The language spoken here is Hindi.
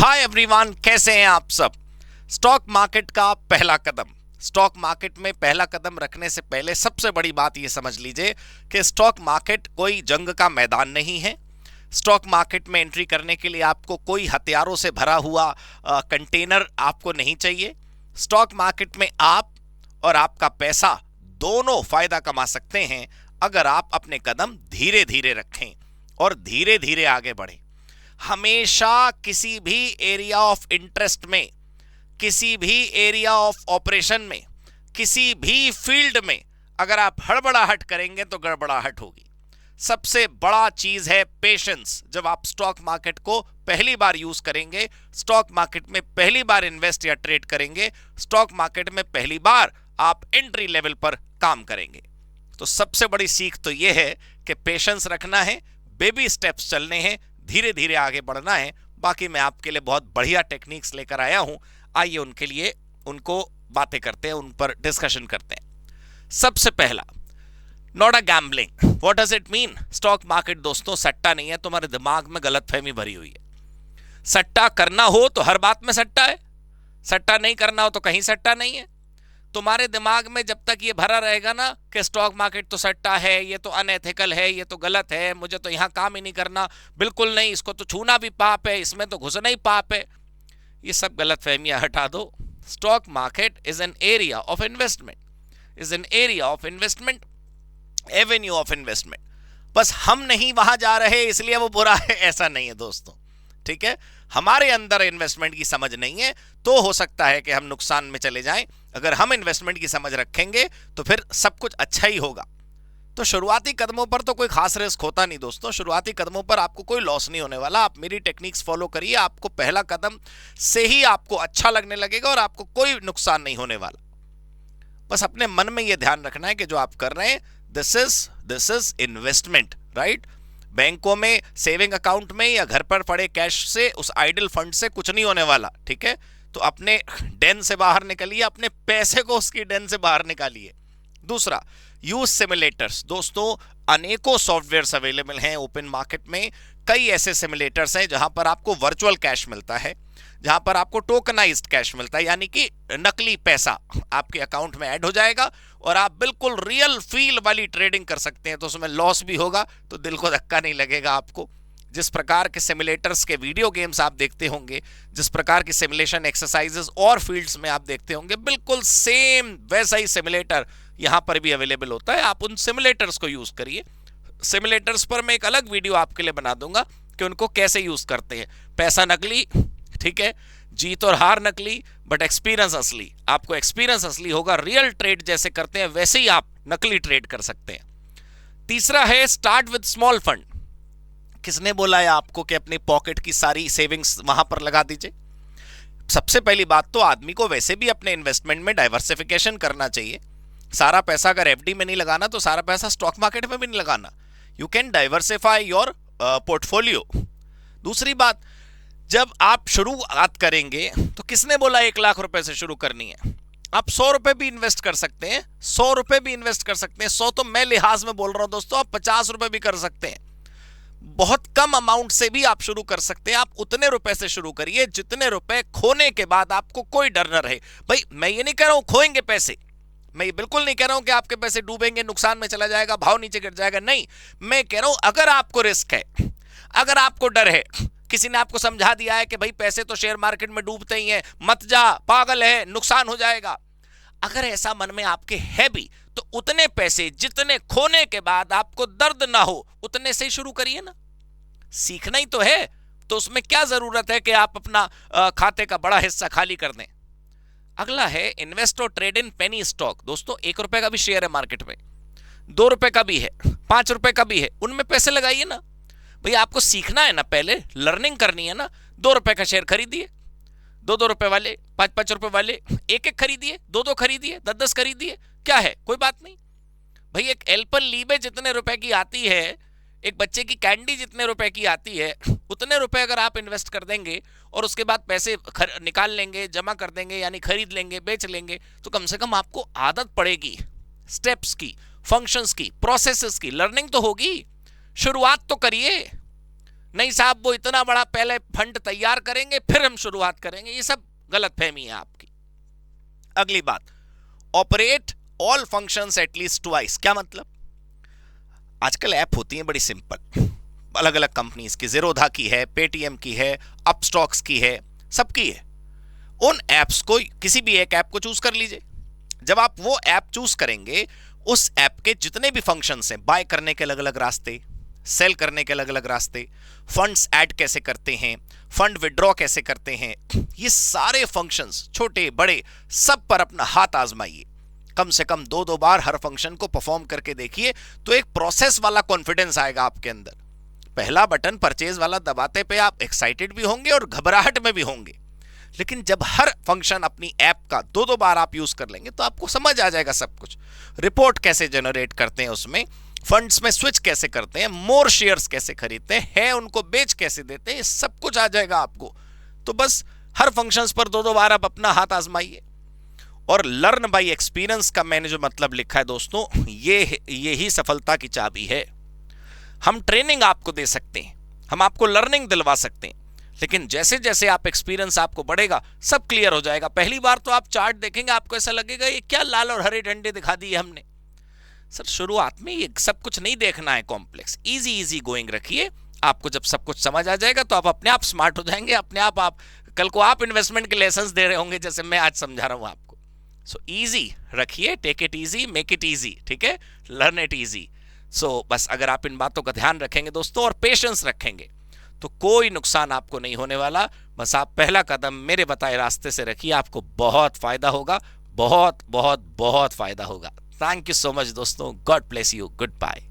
हाय एवरीवन, कैसे हैं आप सब। स्टॉक मार्केट का पहला कदम। स्टॉक मार्केट में पहला कदम रखने से पहले सबसे बड़ी बात यह समझ लीजिए कि स्टॉक मार्केट कोई जंग का मैदान नहीं है। स्टॉक मार्केट में एंट्री करने के लिए आपको कोई हथियारों से भरा हुआ कंटेनर आपको नहीं चाहिए। स्टॉक मार्केट में आप और आपका पैसा दोनों फायदा कमा सकते हैं अगर आप अपने कदम धीरे धीरे रखें और धीरे धीरे आगे बढ़ें। हमेशा किसी भी एरिया ऑफ इंटरेस्ट में, किसी भी एरिया ऑफ ऑपरेशन में, किसी भी फील्ड में अगर आप हड़बड़ाहट करेंगे तो गड़बड़ाहट होगी। सबसे बड़ा चीज है पेशेंस। जब आप स्टॉक मार्केट को पहली बार यूज करेंगे, स्टॉक मार्केट में पहली बार इन्वेस्ट या ट्रेड करेंगे, स्टॉक मार्केट में पहली बार आप एंट्री लेवल पर काम करेंगे, तो सबसे बड़ी सीख तो यह है कि पेशेंस रखना है, बेबी स्टेप्स चलने हैं, धीरे धीरे आगे बढ़ना है। बाकी मैं आपके लिए बहुत बढ़िया टेक्निक्स लेकर आया हूं, आइए उनको बातें करते हैं, उन पर डिस्कशन करते हैं। सबसे पहला, not a gambling. What does it mean? Stock market दोस्तों सट्टा नहीं है। तुम्हारे दिमाग में गलतफहमी भरी हुई है। सट्टा करना हो तो हर बात में सट्टा है, सट्टा नहीं करना हो तो कहीं सट्टा नहीं है। तुम्हारे दिमाग में जब तक ये भरा रहेगा ना कि स्टॉक मार्केट तो सट्टा है, ये तो अनएथिकल है, ये तो गलत है, मुझे तो यहां काम ही नहीं करना, बिल्कुल नहीं, इसको तो छूना भी पाप है, इसमें तो घुसना ही पाप है, ये सब गलतफहमियां हटा दो। Stock market is an area of investment, is an area of investment, Avenue of investment. बस हम नहीं वहां जा रहे इसलिए वो बुरा है, ऐसा नहीं है दोस्तों। ठीक है, हमारे अंदर इन्वेस्टमेंट की समझ नहीं है तो हो सकता है कि हम नुकसान में चले जाएं। अगर हम इन्वेस्टमेंट की समझ रखेंगे तो फिर सब कुछ अच्छा ही होगा। तो शुरुआती कदमों पर तो कोई खास रिस्क होता नहीं दोस्तों। शुरुआती कदमों पर आपको कोई लॉस नहीं होने वाला। आप मेरी टेक्निक्स फॉलो करिए, आपको पहला कदम से ही आपको अच्छा लगने लगेगा और आपको कोई नुकसान नहीं होने वाला। बस अपने मन में यह ध्यान रखना है कि जो आप कर रहे हैं दिस इज इन्वेस्टमेंट, राइट। बैंकों में, सेविंग अकाउंट में या घर पर पड़े कैश से, उस आइडल फंड से कुछ नहीं होने वाला। ठीक है, तो अपने डेन से बाहर निकलिए, अपने पैसे को उसकी डेन से बाहर निकालिए। दूसरा, यूज सिमुलेटर्स। दोस्तों अनेकों सॉफ्टवेयर्स अवेलेबल हैं ओपन मार्केट में। कई ऐसे सिमुलेटर्स हैं जहां पर आपको वर्चुअल कैश मिलता है, जहां पर आपको टोकनाइज्ड कैश मिलता है, यानी कि नकली पैसा आपके अकाउंट में ऐड हो जाएगा और आप बिल्कुल रियल फील वाली ट्रेडिंग कर सकते हैं। तो उसमें लॉस भी होगा तो दिल को धक्का नहीं लगेगा आपको। जिस प्रकार के सिमुलेटर्स के वीडियो गेम्स आप देखते होंगे, जिस प्रकार की सिमुलेशन एक्सरसाइजेस और फील्ड्स में आप देखते होंगे, बिल्कुल सेम वैसा ही सिमुलेटर यहां पर भी अवेलेबल होता है। आप उन सिमुलेटर्स को यूज करिए। सिमुलेटर्स पर मैं एक अलग वीडियो आपके लिए बना दूंगा कि उनको कैसे यूज करते हैं। पैसा नकली, ठीक है, जीत और हार नकली, बट एक्सपीरियंस असली। आपको एक्सपीरियंस असली होगा। रियल ट्रेड जैसे करते हैं वैसे ही आप नकली ट्रेड कर सकते हैं। तीसरा है स्टार्ट विद स्मॉल फंड। किसने बोला है आपको कि अपनी पॉकेट की सारी सेविंग्स वहां पर लगा दीजिए? सबसे पहली बात तो आदमी को वैसे भी अपने इन्वेस्टमेंट में डाइवर्सिफिकेशन करना चाहिए। सारा पैसा अगर एफडी में नहीं लगाना तो सारा पैसा स्टॉक मार्केट में भी नहीं लगाना। You can diversify your portfolio. दूसरी बात, जब आप शुरुआत करेंगे तो किसने बोला 1 लाख रुपए से शुरू करनी है? आप 100 रुपए भी इन्वेस्ट कर सकते हैं, 100 रुपए भी इन्वेस्ट कर सकते हैं। 100 तो मैं लिहाज में बोल रहा हूं दोस्तों, आप 50 रुपए भी कर सकते हैं। बहुत कम अमाउंट से भी आप शुरू कर सकते हैं। आप उतने रुपए से शुरू करिए जितने रुपए खोने के बाद आपको कोई डर न रहे। भाई मैं ये नहीं कह रहा हूं खोएंगे पैसे, मैं ये बिल्कुल नहीं कह रहा हूं कि आपके पैसे डूबेंगे, नुकसान में चला जाएगा, भाव नीचे गिर जाएगा, नहीं। मैं कह रहा हूं अगर आपको रिस्क है, अगर आपको डर है, किसी ने आपको समझा दिया है कि भाई पैसे तो शेयर मार्केट में डूबते ही हैं, मत जा, पागल है, नुकसान हो जाएगा, अगर ऐसा मन में आपके है भी तो उतने पैसे जितने खोने के बाद आपको दर्द ना हो उतने से ही शुरू करिए ना। सीखना ही तो है, तो उसमें क्या जरूरत है कि आप अपना खाते का बड़ा हिस्सा खाली कर दें। अगला है इन्वेस्ट और ट्रेड इन पेनी स्टॉक। दोस्तों 1 रुपए का भी शेयर है मार्केट में, 2 रुपए का भी है, 5 रुपए का भी है, उनमें पैसे लगाइए ना। भैया आपको सीखना है ना, पहले लर्निंग करनी है ना। 2 रुपए का शेयर खरीदिए, 2 रुपए वाले, 5 रुपए वाले, एक खरीदिए, 2 खरीदिए, 10 खरीदिए, क्या है, कोई बात नहीं। भाई एक एल्पन लीबे जितने रुपए की आती है, एक बच्चे की कैंडी जितने रुपए की आती है, उतने रुपए अगर आप इन्वेस्ट कर देंगे और उसके बाद पैसे निकाल लेंगे, जमा कर देंगे, यानी खरीद लेंगे, बेच लेंगे, तो कम से कम आपको आदत पड़ेगी स्टेप्स की, फंक्शंस की, प्रोसेसेस की, लर्निंग तो होगी। शुरुआत तो करिए। नहीं साहब वो इतना बड़ा पहले फंड तैयार करेंगे फिर हम शुरुआत करेंगे, ये सब गलत फहमी है आपकी। अगली बात, operate all functions at least twice. क्या मतलब? आजकल ऐप होती है बड़ी सिंपल, अलग अलग कंपनीज की, ज़ीरोधा की है, पेटीएम की है, अपस्टॉक्स की है, सबकी है। उन ऐप्स को, किसी भी एक ऐप को चूज कर लीजिए। जब आप वो ऐप चूज करेंगे, उस ऐप के जितने भी फंक्शंस हैं, बाय करने के अलग अलग रास्ते, सेल करने के अलग अलग रास्ते, फंड्स ऐड कैसे करते हैं, फंड विड्रॉ कैसे करते हैं, ये सारे फंक्शंस छोटे बड़े सब पर अपना हाथ आजमाइए। कम से कम 2-2 बार हर फंक्शन को परफॉर्म करके देखिए, तो एक प्रोसेस वाला कॉन्फिडेंस आएगा आपके अंदर। पहला बटन परचेज वाला दबाते पे आप एक्साइटेड भी होंगे और घबराहट में भी होंगे, लेकिन जब हर फंक्शन अपनी ऐप का 2-2 बार आप यूज कर लेंगे तो आपको समझ आ जाएगा सब कुछ। रिपोर्ट कैसे जनरेट करते हैं उसमें, फंड्स में स्विच कैसे करते हैं, मोर शेयर्स कैसे खरीदते हैं, उनको बेच कैसे देते हैं, सब कुछ आ जाएगा आपको। तो बस हर फंक्शंस पर 2-2 बार आप अपना हाथ आजमाइए। और लर्न बाय एक्सपीरियंस का मैंने जो मतलब लिखा है दोस्तों, ये ही सफलता की चाबी है। हम ट्रेनिंग आपको दे सकते हैं, हम आपको लर्निंग दिलवा सकते हैं, लेकिन जैसे जैसे आप एक्सपीरियंस आपको बढ़ेगा सब क्लियर हो जाएगा। पहली बार तो आप चार्ट देखेंगे, आपको ऐसा लगेगा ये क्या लाल और हरे डंडे दिखा दिए हमने। सर शुरुआत में ये सब कुछ नहीं देखना है कॉम्प्लेक्स, इजी इजी गोइंग रखिए। आपको जब सब कुछ समझ आ जाएगा तो आप अपने आप स्मार्ट हो जाएंगे, अपने आप कल को आप इन्वेस्टमेंट के लेसन्स दे रहे होंगे जैसे मैं आज समझा रहा हूं आपको। सो इजी रखिए, take it easy, make it easy, ठीक है, लर्न इट इजी। सो बस अगर आप इन बातों का ध्यान रखेंगे दोस्तों और पेशेंस रखेंगे तो कोई नुकसान आपको नहीं होने वाला। बस आप पहला कदम मेरे बताए रास्ते से रखिए, आपको बहुत फायदा होगा, बहुत बहुत बहुत फायदा होगा। थैंक यू सो मच दोस्तों, God bless you, good bye.